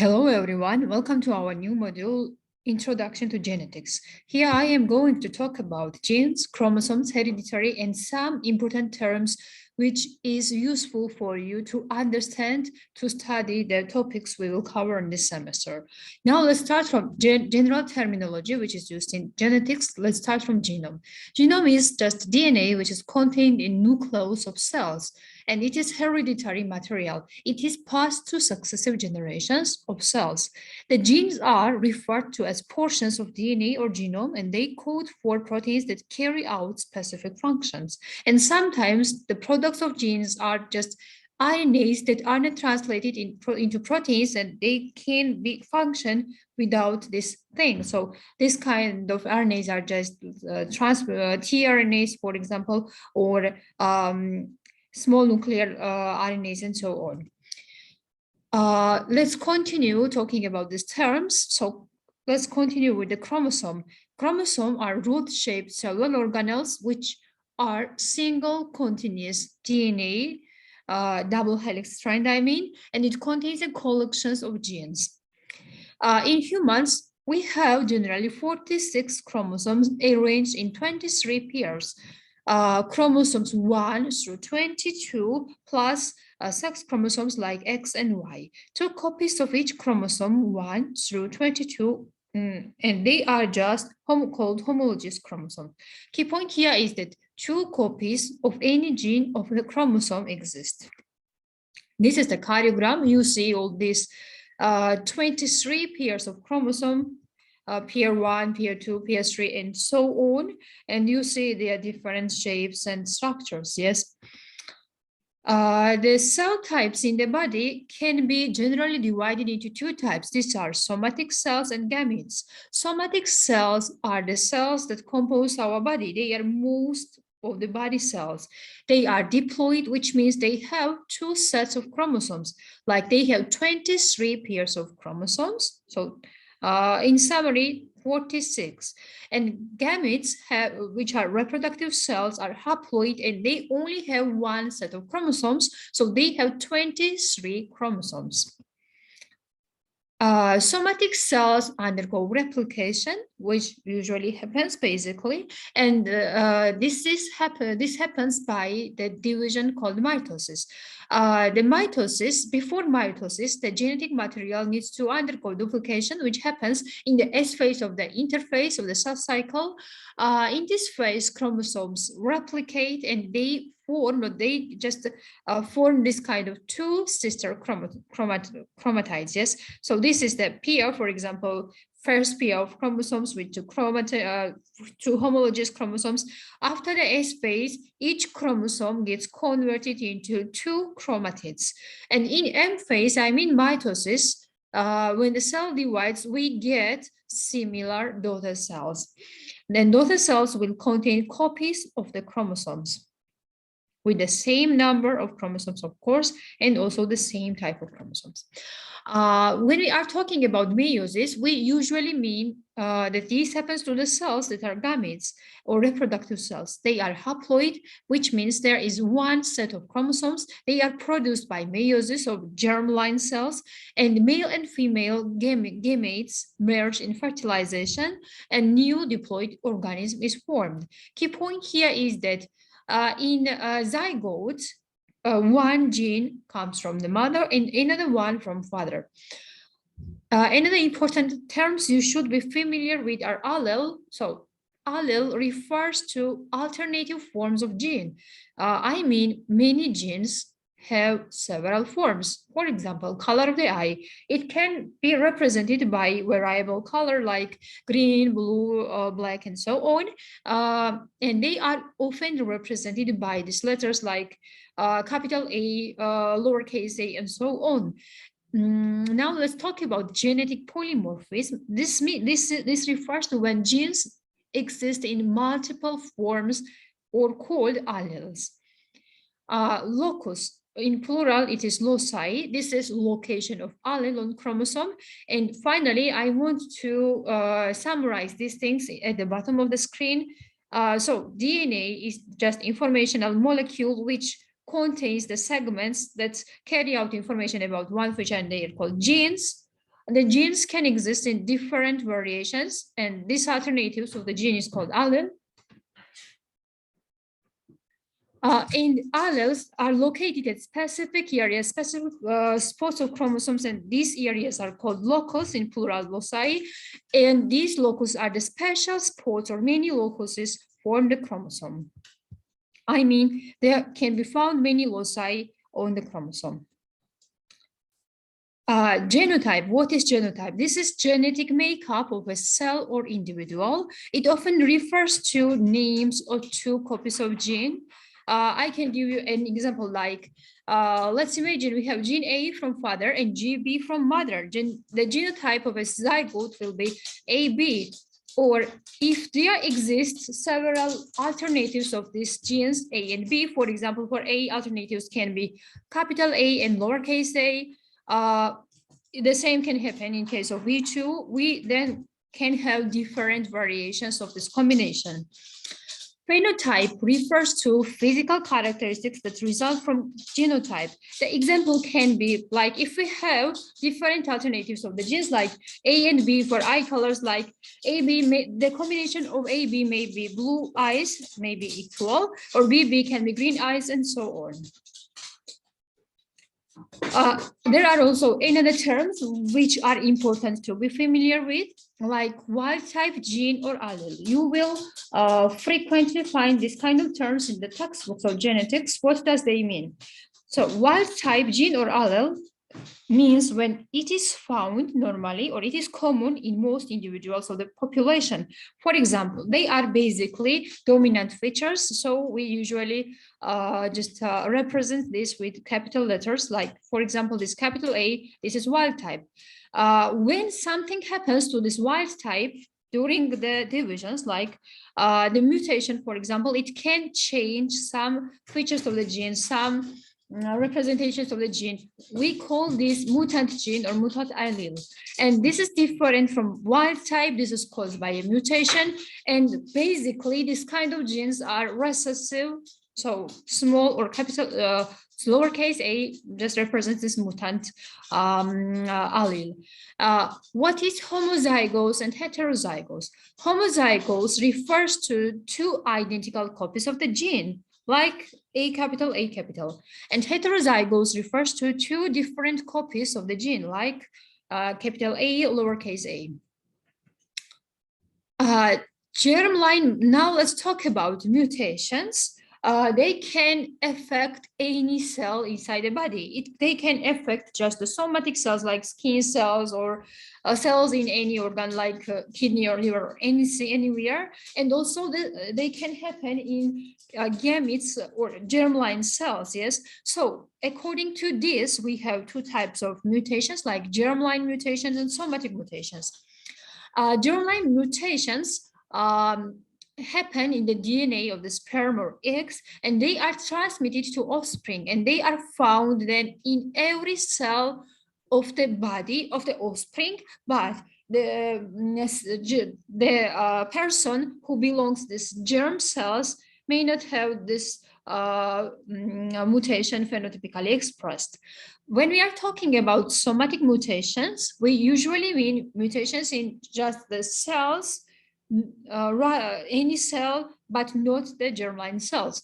Hello, everyone. Welcome to our new module, Introduction to Genetics. Here I am going to talk about genes, chromosomes, hereditary, and some important terms which is useful for you to understand, to study the topics we will cover in this semester. Now let's start from general terminology, which is used in genetics. Let's start from genome. Genome is just DNA, which is contained in nucleus of cells, and it is hereditary material. It is passed to successive generations of cells. The genes are referred to as portions of DNA or genome, and they code for proteins that carry out specific functions. And sometimes the products of genes are just RNAs that are not translated into proteins, and they can be function without this thing. So this kind of RNAs are just tRNAs, for example, or small nuclear RNAs and so on. Let's continue talking about these terms. So let's continue with the chromosome. Chromosomes are root-shaped cellular organelles which are single continuous DNA, double helix strand, and it contains a collections of genes. In humans, we have generally 46 chromosomes arranged in 23 pairs. Chromosomes 1 through 22 plus sex chromosomes like X and Y. Two copies of each chromosome 1 through 22, and they are just called homologous chromosomes. Key point here is that two copies of any gene of the chromosome exist. This is the cardiogram. You see all these 23 pairs of chromosome, pair 1, pair 2, pair 3, and so on. And you see their different shapes and structures, yes? The cell types in the body can be generally divided into two types. These are somatic cells and gametes. Somatic cells are the cells that compose our body. They are most of the body cells. They are diploid, which means they have two sets of chromosomes. Like they have 23 pairs of chromosomes. So in summary, 46. And gametes, which are reproductive cells, are haploid, and they only have one set of chromosomes, so they have 23 chromosomes. Somatic cells undergo replication, which usually happens basically, and this happens by the division called mitosis. Before mitosis, the genetic material needs to undergo duplication, which happens in the S phase of the interphase of the cell cycle. In this phase, chromosomes replicate and they form this kind of two sister chromatids, yes? So this is the pair, for example, first pair of chromosomes with two homologous chromosomes. After the S phase, each chromosome gets converted into two chromatids. And in M phase, mitosis, when the cell divides, we get similar daughter cells. Then daughter cells will contain copies of the chromosomes with the same number of chromosomes, of course, and also the same type of chromosomes. When we are talking about meiosis, we usually mean that this happens to the cells that are gametes or reproductive cells. They are haploid, which means there is one set of chromosomes. They are produced by meiosis of germline cells, and male and female gametes merge in fertilization, and new diploid organism is formed. Key point here is that in zygote, one gene comes from the mother and another one from father. Another important terms you should be familiar with are allele. So allele refers to alternative forms of gene. Many genes have several forms. For example, color of the eye. It can be represented by variable color like green, blue, black, and so on. And they are often represented by these letters like capital A, lowercase a, and so on. Now let's talk about genetic polymorphism. This refers to when genes exist in multiple forms or called alleles. Locus, in plural, it is loci. This is location of allele on chromosome. And finally, I want to summarize these things at the bottom of the screen. So DNA is just informational molecule which contains the segments that carry out information about one feature, and they are called genes. The genes can exist in different variations, and these alternatives of the gene is called allele. And alleles are located at specific areas, specific spots of chromosomes, and these areas are called locus in plural loci. And these locus are the special spots or many locuses form the chromosome. I mean, there can be found many loci on the chromosome. Genotype, what is genotype? This is genetic makeup of a cell or individual. It often refers to names or to copies of gene. I can give you an example like, let's imagine we have gene A from father and GB from mother. The genotype of a zygote will be AB. Or if there exist several alternatives of these genes A and B, for example, for A, alternatives can be capital A and lowercase a. The same can happen in case of V2. We then can have different variations of this combination. Phenotype refers to physical characteristics that result from genotype. The example can be like if we have different alternatives of the genes like A and B for eye colors, like AB, the combination of AB may be blue eyes, may be equal, or BB can be green eyes, and so on. There are also another terms which are important to be familiar with, like wild type gene or allele. You will frequently find this kind of terms in the textbooks of genetics. What does they mean? So wild type gene or allele means when it is found normally or it is common in most individuals of the population. For example, they are basically dominant features. So we usually just represent this with capital letters, like, for example, this capital A, this is wild type. When something happens to this wild type during the divisions, like the mutation, for example, it can change some features of the gene, some representations of the gene. We call this mutant gene or mutant allele. And this is different from wild type. This is caused by a mutation. And basically, this kind of genes are recessive. So small or capital, lowercase a just represents this mutant allele. What is homozygous and heterozygous? Homozygous refers to two identical copies of the gene, like A capital, and heterozygous refers to two different copies of the gene, like capital A, lowercase a. Germline, now let's talk about mutations. They can affect any cell inside the body. They can affect just the somatic cells like skin cells or cells in any organ like kidney or liver or anywhere. And also they can happen in gametes or germline cells, yes? So according to this, we have two types of mutations like germline mutations and somatic mutations. Germline mutations happen in the DNA of the sperm or eggs, and they are transmitted to offspring, and they are found then in every cell of the body of the offspring, but the person who belongs to these germ cells may not have this mutation phenotypically expressed. When we are talking about somatic mutations, we usually mean mutations in just the cells, any cell, but not the germline cells.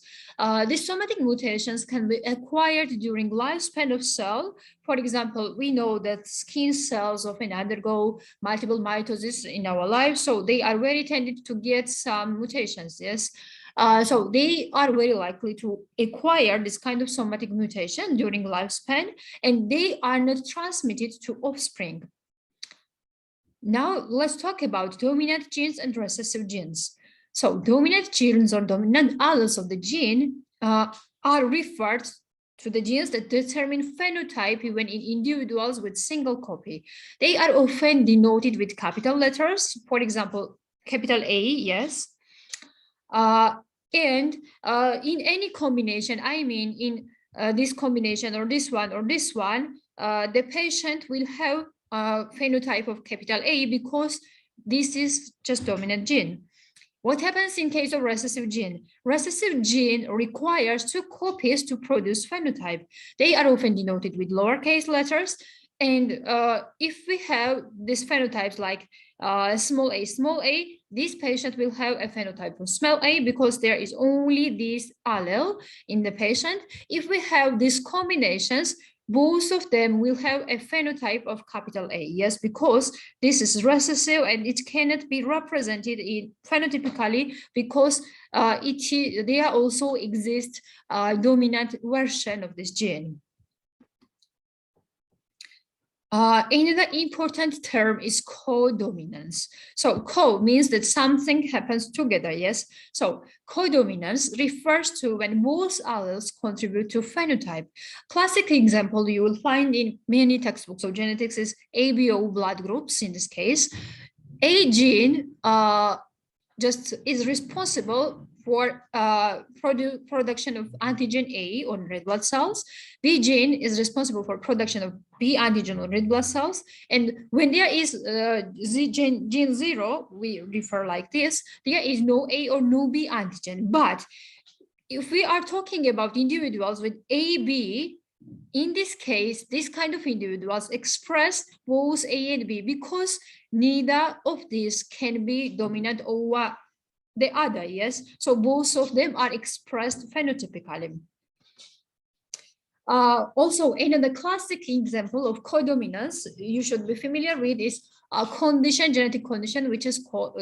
These somatic mutations can be acquired during lifespan of cell. For example, we know that skin cells often undergo multiple mitosis in our lives, so they are very tended to get some mutations, yes? So they are very likely to acquire this kind of somatic mutation during lifespan, and they are not transmitted to offspring. Now let's talk about dominant genes and recessive genes. So dominant genes or dominant alleles of the gene are referred to the genes that determine phenotype even in individuals with single copy. They are often denoted with capital letters, for example, capital A, yes. And in any combination, I mean in this combination or this one, the patient will have phenotype of capital A because this is just dominant gene. What happens in case of recessive gene? Recessive gene requires two copies to produce phenotype. They are often denoted with lowercase letters, And if we have these phenotypes like small a, this patient will have a phenotype of small a because there is only this allele in the patient. If we have these combinations, both of them will have a phenotype of capital A. Yes, because this is recessive and it cannot be represented in phenotypically because there also exist dominant version of this gene. Another important term is codominance. So co means that something happens together, yes? So codominance refers to when both alleles contribute to phenotype. Classic example you will find in many textbooks of genetics is ABO blood groups in this case. A gene just is responsible for production of antigen A on red blood cells. B gene is responsible for production of B antigen on red blood cells. And when there is gene 0, we refer like this, there is no A or no B antigen. But if we are talking about individuals with AB, in this case, this kind of individuals express both A and B because neither of these can be dominant over the other, yes? So both of them are expressed phenotypically. Also, another classic example of codominance you should be familiar with is a genetic condition, which is called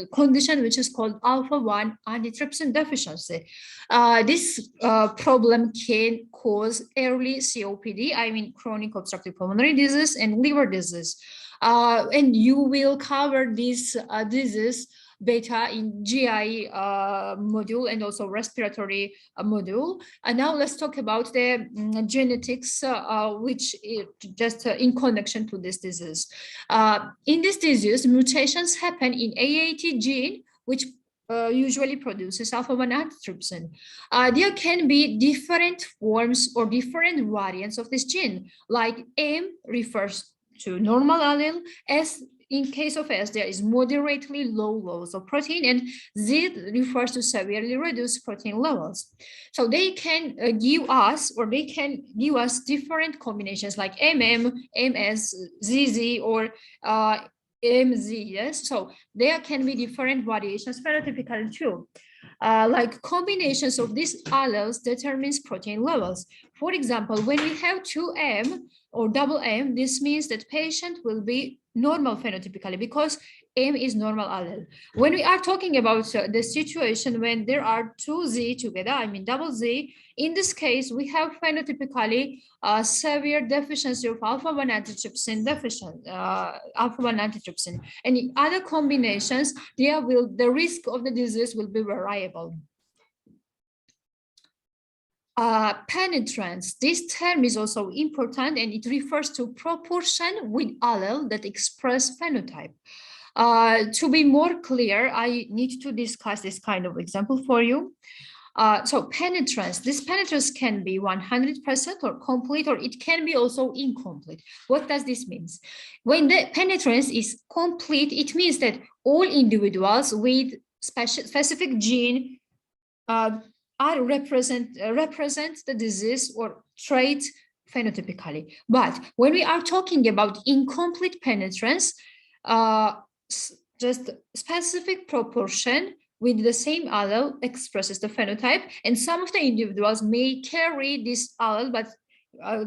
alpha-1 antitrypsin deficiency. This problem can cause early COPD, I mean chronic obstructive pulmonary disease and liver disease. And you will cover this disease beta in GI module and also respiratory module. And now let's talk about the genetics, which is just in connection to this disease. In this disease, mutations happen in AAT gene, which usually produces alpha-1 antitrypsin. There can be different forms or different variants of this gene, like M refers to normal allele, S in case of S, there is moderately low levels of protein, and Z refers to severely reduced protein levels. So they can give us different combinations like MM, MS, ZZ, or MZ, yes? So there can be different variations phenotypically too. Like combinations of these alleles determines protein levels. For example, when we have 2M or double M, this means that patient will be normal phenotypically because M is normal allele. When we are talking about the situation when there are 2Z together, I mean double Z, in this case, we have phenotypically severe deficiency of alpha-1 antitrypsin alpha-1 antitrypsin. And in other combinations, the risk of the disease will be variable. Penetrance, this term is also important and it refers to proportion with allele that express phenotype. To be more clear, I need to discuss this kind of example for you. So penetrance, this penetrance can be 100% or complete, or it can be also incomplete. What does this mean? When the penetrance is complete, it means that all individuals with specific gene represent the disease or trait phenotypically. But when we are talking about incomplete penetrance, just specific proportion with the same allele expresses the phenotype, and some of the individuals may carry this allele, but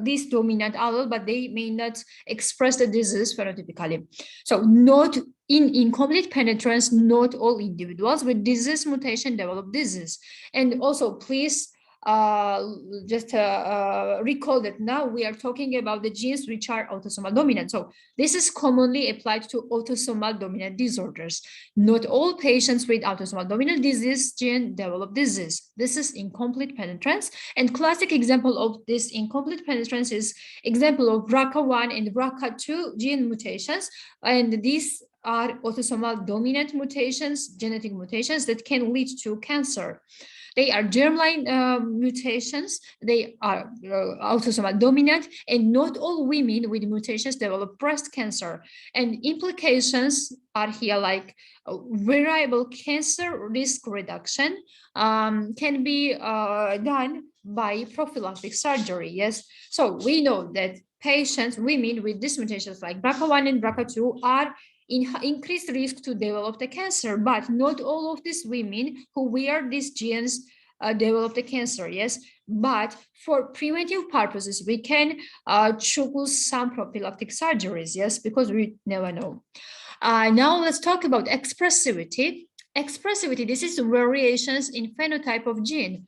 this dominant allele, but they may not express the disease phenotypically. So not in incomplete penetrance, not all individuals with disease mutation develop disease. And also please just recall that now we are talking about the genes which are autosomal dominant. So this is commonly applied to autosomal dominant disorders. Not all patients with autosomal dominant disease gene develop disease. This is incomplete penetrance. And classic example of this incomplete penetrance is example of BRCA1 and BRCA2 gene mutations. And these are autosomal dominant mutations, genetic mutations that can lead to cancer. They are germline mutations, they are autosomal dominant, and not all women with mutations develop breast cancer. And implications are here like variable cancer risk reduction can be done by prophylactic surgery, yes? So we know that patients, women with these mutations like BRCA1 and BRCA2 are in increased risk to develop the cancer, but not all of these women who wear these genes develop the cancer, yes. But for preventive purposes, we can choose some prophylactic surgeries, yes, because we never know. Now let's talk about expressivity. Expressivity, this is variations in phenotype of gene.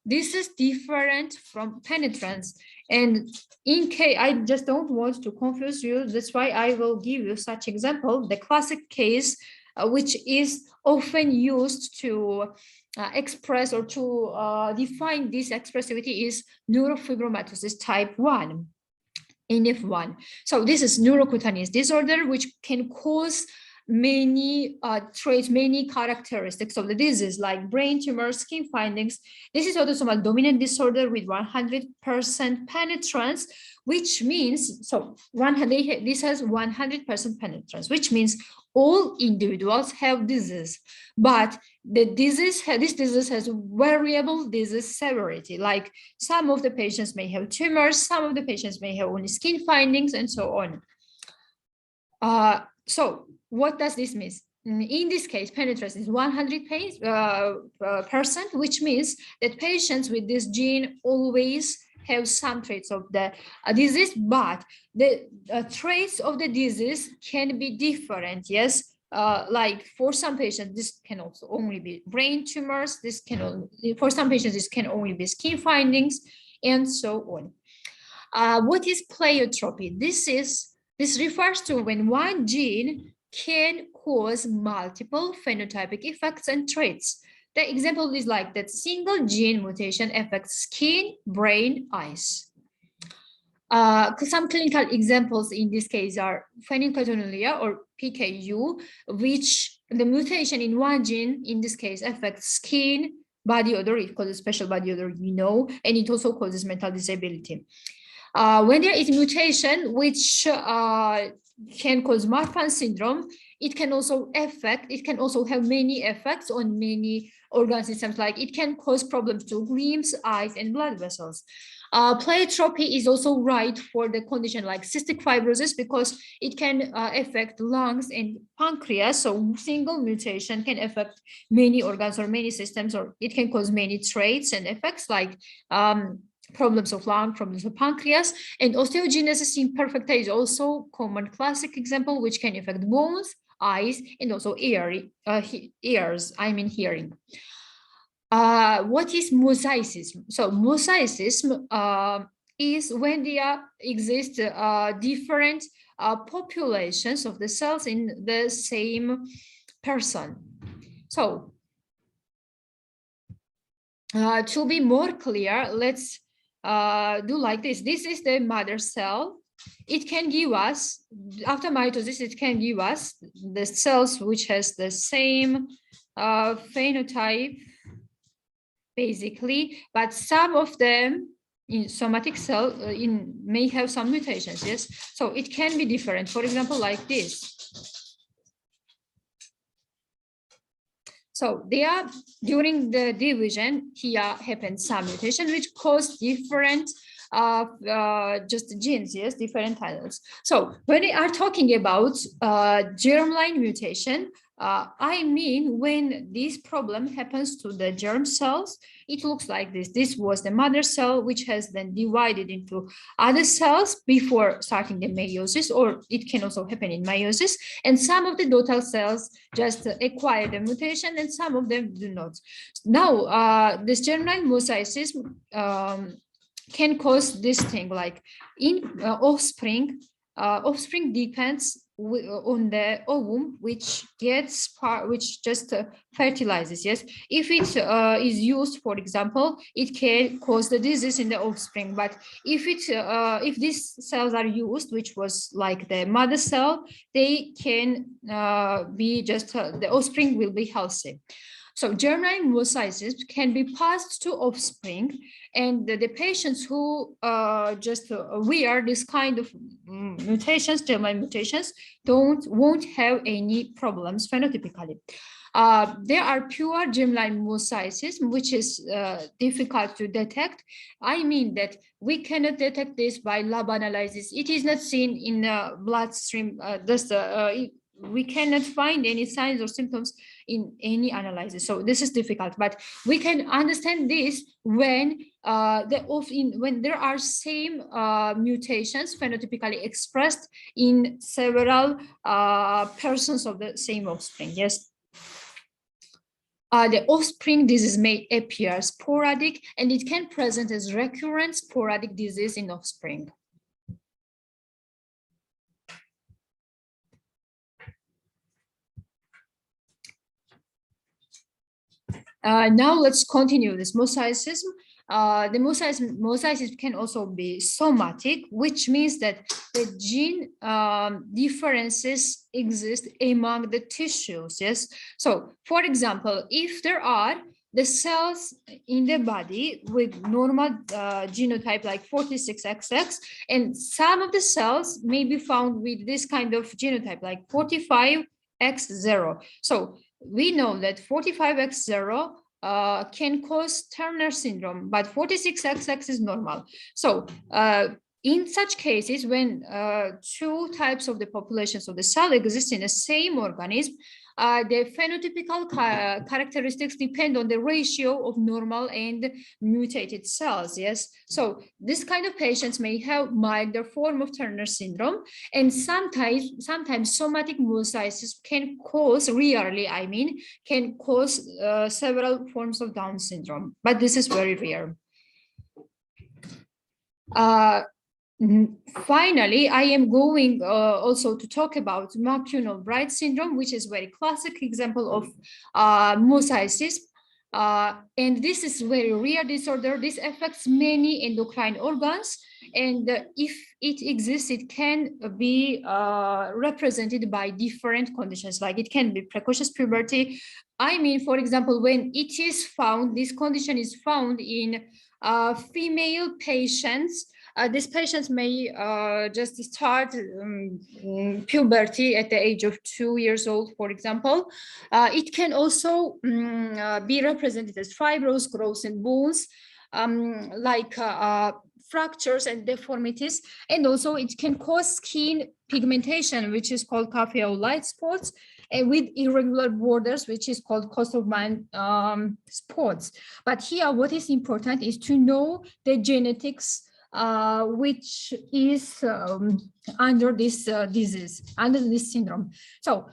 This is different from penetrance. And in case, I just don't want to confuse you, that's why I will give you such example. The classic case, which is often used to express or to define this expressivity is neurofibromatosis type 1. NF1. So this is neurocutaneous disorder, which can cause many traits, many characteristics of the disease, like brain tumors, skin findings. This is autosomal dominant disorder with 100% penetrance, which means, so this has 100% penetrance, which means all individuals have disease, but this disease has variable disease severity. Like some of the patients may have tumors, some of the patients may have only skin findings, and so on. So what does this mean? In this case, penetrance is 100%, which means that patients with this gene always have some traits of the disease, but the traits of the disease can be different, yes. Like for some patients, this can also only be brain tumors. This can only, for some patients, this can only be skin findings, and so on. What is pleiotropy? This refers to when one gene can cause multiple phenotypic effects and traits. The example is like that single gene mutation affects skin, brain, eyes. Some clinical examples in this case are phenylketonuria or PKU, which the mutation in one gene in this case affects skin, body odor. It causes special body odor, you know, and it also causes mental disability. When there is mutation which can cause Marfan syndrome, it can also have many effects on many organ systems, like it can cause problems to limbs, eyes, and blood vessels. Pleiotropy is also right for the condition like cystic fibrosis because it can affect lungs and pancreas. So single mutation can affect many organs or many systems, or it can cause many traits and effects like problems of lung, problems of pancreas, and osteogenesis imperfecta is also common classic example, which can affect bones, eyes, and also ears, hearing. What is mosaicism? So mosaicism is when there exist different populations of the cells in the same person. So to be more clear, let's do like this. This is the mother cell. It can give us, after mitosis, it can give us the cells which has the same phenotype, basically, but some of them in somatic cell may have some mutations, yes? So it can be different, for example, like this. So they are, during the division, here happens some mutation which cause different just genes, yes, different titles. So when we are talking about germline mutation, I mean when this problem happens to the germ cells, it looks like this. This was the mother cell, which has then divided into other cells before starting the meiosis, or it can also happen in meiosis. And some of the dotal cells just acquire the mutation and some of them do not. Now, this germline mosaicism can cause this thing, like in offspring depends on the ovum, which just fertilizes, yes. If it is used, for example, it can cause the disease in the offspring. But if these cells are used, which was like the mother cell, they can be just the offspring will be healthy. So germline mosaicism can be passed to offspring, and the patients who just wear this kind of mutations, germline mutations, won't have any problems phenotypically. There are pure germline mosaicism, which is difficult to detect. I mean that we cannot detect this by lab analysis. It is not seen in bloodstream. We cannot find any signs or symptoms in any analysis. So this is difficult, but we can understand this when when there are same mutations phenotypically expressed in several persons of the same offspring. Yes. The offspring disease may appear sporadic, and it can present as recurrent sporadic disease in offspring. Now let's continue this mosaicism. The mosaicism can also be somatic, which means that the gene differences exist among the tissues. Yes. So, for example, if there are the cells in the body with normal genotype like 46XX, and some of the cells may be found with this kind of genotype like 45X0. So we know that 45X0 can cause Turner syndrome, but 46XX is normal. So in such cases, when two types of the populations of the cell exist in the same organism, the phenotypical characteristics depend on the ratio of normal and mutated cells. Yes, so this kind of patients may have milder form of Turner syndrome, and sometimes somatic mosaicism can cause, rarely I mean, can cause several forms of Down syndrome, but this is very rare. Finally, I am going also to talk about McCune-Albright syndrome, which is a very classic example of mosaicism. And this is very rare disorder. This affects many endocrine organs. And if it exists, it can be represented by different conditions, like it can be precocious puberty. I mean, for example, when it is found, this condition is found in female patients. These patients may just start puberty at the age of 2 years old, for example. It can also be represented as fibrous growth in bones, like fractures and deformities. And also it can cause skin pigmentation, which is called caféole light spots, and with irregular borders, which is called Kosterman spots. But here, what is important is to know the genetics which is under this disease, under this syndrome. So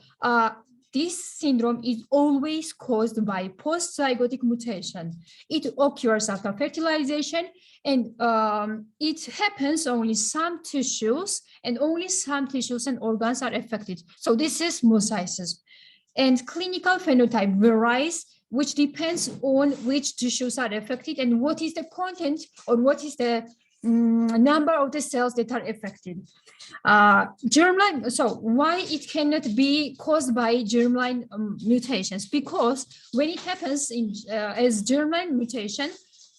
this syndrome is always caused by post-zygotic mutation. It occurs after fertilization, and it happens only some tissues, and only some tissues and organs are affected. So this is mosaicism. And clinical phenotype varies, which depends on which tissues are affected and what is the content or what is the number of the cells that are affected. Germline, so why it cannot be caused by germline mutations? Because when it happens in as germline mutation,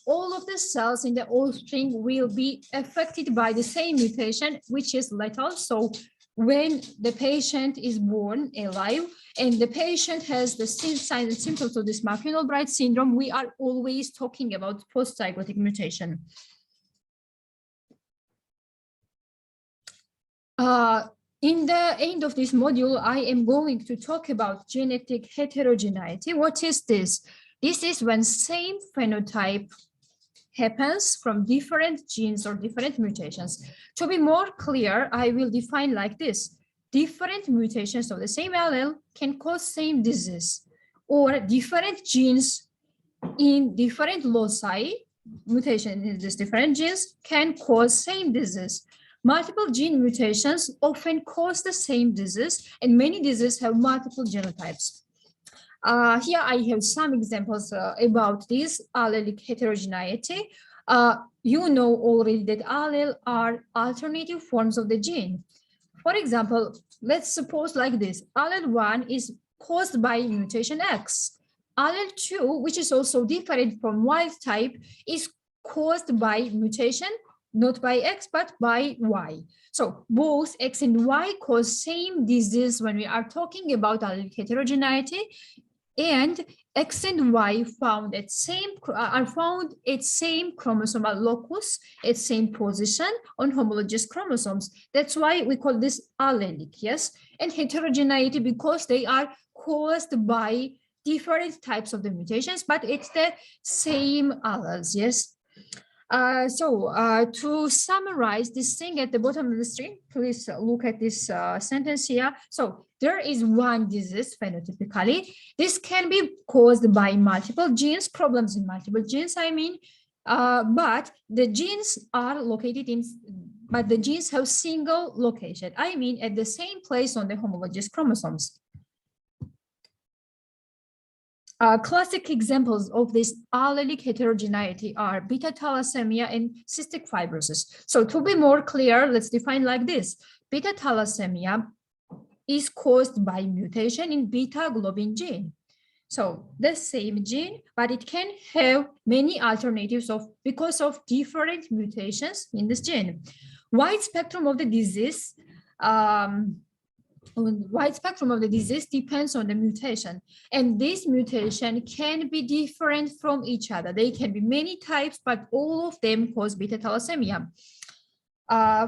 all of the cells in the offspring will be affected by the same mutation, which is lethal. So when the patient is born alive and the patient has the signs and symptoms of this McCune-Albright syndrome, we are always talking about post-zygotic mutation. In the end of this module, I am going to talk about genetic heterogeneity. What is this? This is when same phenotype happens from different genes or different mutations. To be more clear, I will define like this. Different mutations of the same allele can cause same disease, or different genes in different loci, mutation in these different genes can cause same disease. Multiple gene mutations often cause the same disease, and many diseases have multiple genotypes. Here I have some examples about this allelic heterogeneity. You know already that allele are alternative forms of the gene. For example, let's suppose like this. Allele 1 is caused by mutation X. Allele 2, which is also different from wild type, is caused by mutation not by X, but by Y. So both X and Y cause same disease when we are talking about allelic heterogeneity, and X and Y found at are found at same chromosomal locus, at same position on homologous chromosomes. That's why we call this allelic, yes? And heterogeneity because they are caused by different types of the mutations, but it's the same alleles, yes? To summarize this thing at the bottom of the screen, please look at this sentence here. So there is one disease phenotypically. This can be caused by multiple genes, problems in multiple genes, I mean, but the genes are located in, but the genes have single location. I mean, at the same place on the homologous chromosomes. Classic examples of this allelic heterogeneity are beta thalassemia and cystic fibrosis. So to be more clear, let's define like this. Beta thalassemia is caused by mutation in beta globin gene. So the same gene, but it can have many alternatives because of different mutations in this gene. Wide spectrum of the disease depends on the mutation, and this mutation can be different from each other. They can be many types, but all of them cause beta thalassemia.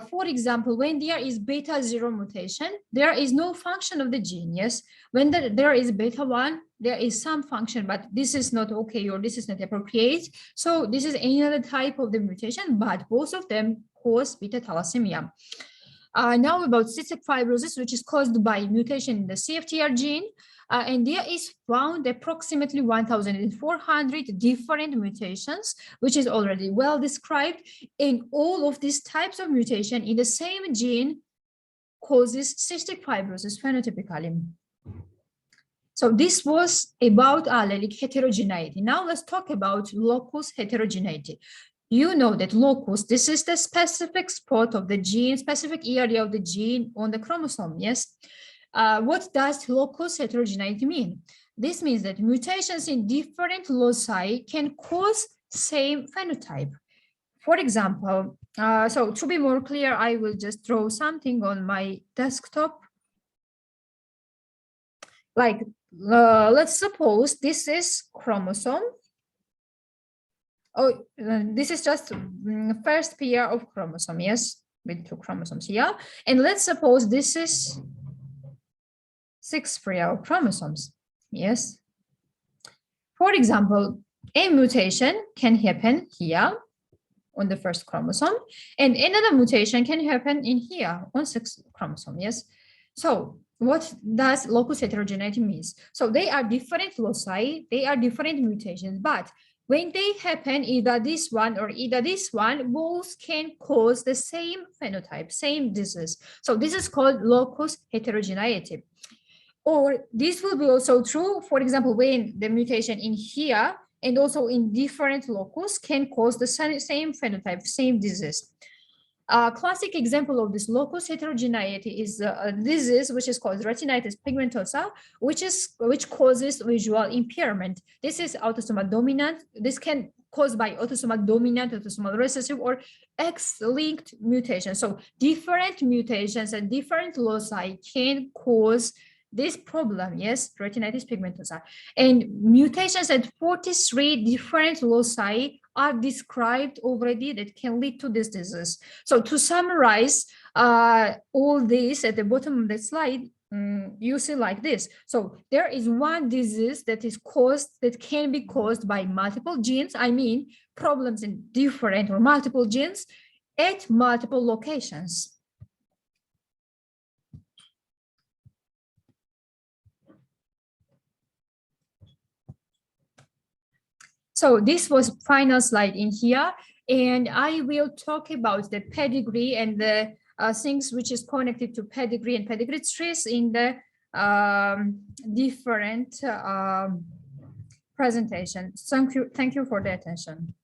For example, when there is beta 0 mutation, there is no function of the gene, yes? When there is beta 1, there is some function, but this is not okay or this is not appropriate. So this is another type of the mutation, but both of them cause beta thalassemia. Now about cystic fibrosis, which is caused by mutation in the CFTR gene, and there is found approximately 1,400 different mutations, which is already well described. And all of these types of mutation in the same gene causes cystic fibrosis phenotypically. So this was about allelic heterogeneity. Now let's talk about locus heterogeneity. You know that locus, this is the specific spot of the gene, specific area of the gene on the chromosome, yes? What does locus heterogeneity mean? This means that mutations in different loci can cause same phenotype. For example, so to be more clear, I will just draw something on my desktop. Like, let's suppose this is chromosome. Oh, this is just first pair of chromosome, yes, with 2 chromosomes here. And let's suppose this is 6th pair of chromosomes, yes. For example, a mutation can happen here on the 1st chromosome, and another mutation can happen in here on 6th chromosome, yes. So what does locus heterogeneity means? So they are different loci, they are different mutations, but when they happen, either this one or either this one, both can cause the same phenotype, same disease. So this is called locus heterogeneity. Or this will be also true, for example, when the mutation in here and also in different locus can cause the same phenotype, same disease. A classic example of this locus heterogeneity is a disease which is called retinitis pigmentosa, which causes visual impairment. This is autosomal dominant. This can caused by autosomal dominant, autosomal recessive, or X-linked mutation. So different mutations and different loci can cause this problem, yes, retinitis pigmentosa. And mutations at 43 different loci are described already that can lead to this disease. So to summarize all this at the bottom of the slide, you see like this. So there is one disease that can be caused by multiple genes. I mean, problems in different or multiple genes at multiple locations. So this was final slide in here, and I will talk about the pedigree and the things which is connected to pedigree and pedigree trees in the different presentation. Thank you for the attention.